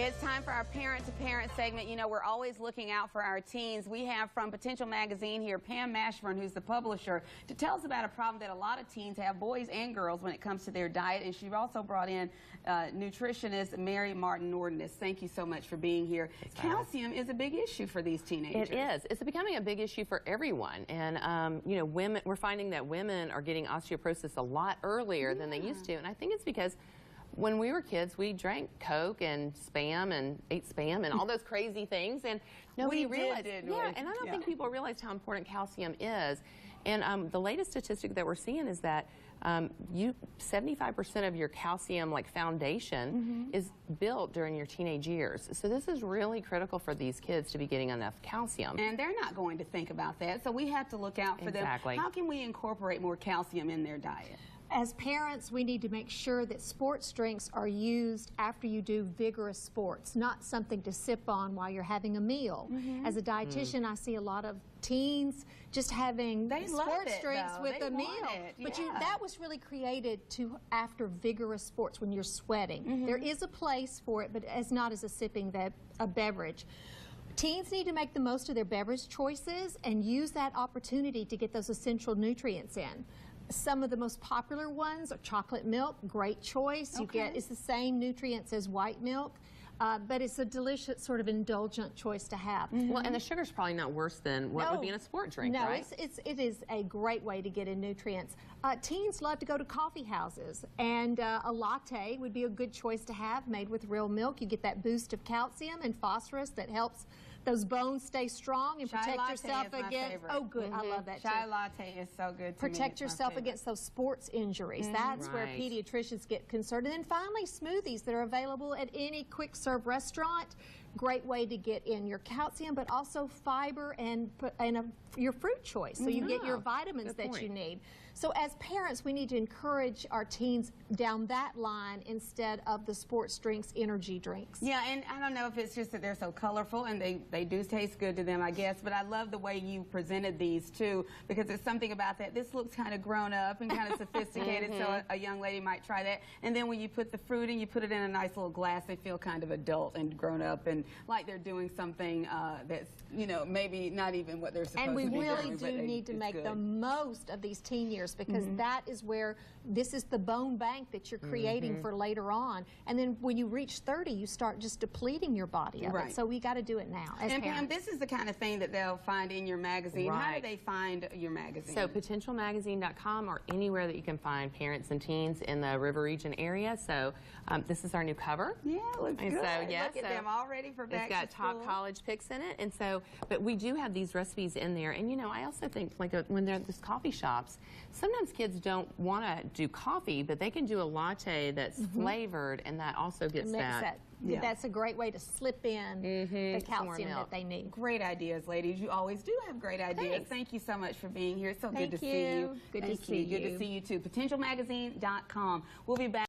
It's time for our parent-to-parent segment. You know, we're always looking out for our teens. We have from Potential Magazine here, Pam Mashburn, who's the publisher, to tell us about a problem that a lot of teens have, boys and girls, when it comes to their diet. And she also brought in nutritionist Mary Martin Nordenist. Thank you so much for being here. Calcium is a big issue for these teenagers. It is. It's becoming a big issue for everyone. And, you know, we're finding that women are getting osteoporosis a lot earlier than they used to. And I think it's because when we were kids, we drank Coke and Spam and ate Spam and all those crazy things, and nobody realized. And I don't think people realized how important calcium is. And the latest statistic that we're seeing is that 75% of your calcium foundation is built during your teenage years. So this is really critical for these kids to be getting enough calcium. And they're not going to think about that, so we have to look out for them. How can we incorporate more calcium in their diet? As parents, we need to make sure that sports drinks are used after you do vigorous sports, not something to sip on while you're having a meal. As a dietitian, I see a lot of teens just having sports drinks with a meal. But that was really created after vigorous sports, when you're sweating. There is a place for it, but it's not as a sipping a beverage. Teens need to make the most of their beverage choices and use that opportunity to get those essential nutrients in. Some of the most popular ones are chocolate milk, great choice. It's the same nutrients as white milk, but it's a delicious sort of indulgent choice to have. Well, and the sugar's probably not worse than what would be in a sport drink, right? No, it is a great way to get in nutrients. Teens love to go to coffee houses, and a latte would be a good choice to have, made with real milk. You get that boost of calcium and phosphorus that helps those bones stay strong and protect yourself against. Oh, good. I love that. Chai latte is so good to protect yourself against those sports injuries. That's where pediatricians get concerned. And then finally, smoothies that are available at any quick serve restaurant. Great way to get in your calcium, but also fiber and your fruit choice, so you get your vitamins that you need. So as parents, we need to encourage our teens down that line instead of the sports drinks, energy drinks. Yeah, and I don't know if it's just that they're so colorful, and they do taste good to them, I guess, but I love the way you presented these too, because it's something about that. This looks kind of grown up and kind of sophisticated, so a young lady might try that. And then when you put the fruit in, you put it in a nice little glass, they feel kind of adult and grown up and like they're doing something that's, you know, maybe not even what they're supposed to be doing. And we really do need to make the most of these teen years, because that is where this is the bone bank that you're creating for later on. And then when you reach 30, you start just depleting your body of it. So we got to do it now as parents. Pam, this is the kind of thing that they'll find in your magazine. How do they find your magazine? So potentialmagazine.com, or anywhere that you can find parents and teens in the River Region area. So this is our new cover. Yeah, looks good. So, yeah, look at them all ready for back to school. It's got top college picks in it. And so, but we do have these recipes in there. And, you know, I also think when they're at these coffee shops, sometimes kids don't want to do coffee, but they can do a latte that's flavored, and that also gets that. That's a great way to slip in the calcium that they need. Great ideas, ladies. You always do have great ideas. Thank you so much for being here. It's so good to see you. Good to see you. Good to see you too. Potentialmagazine.com. We'll be back.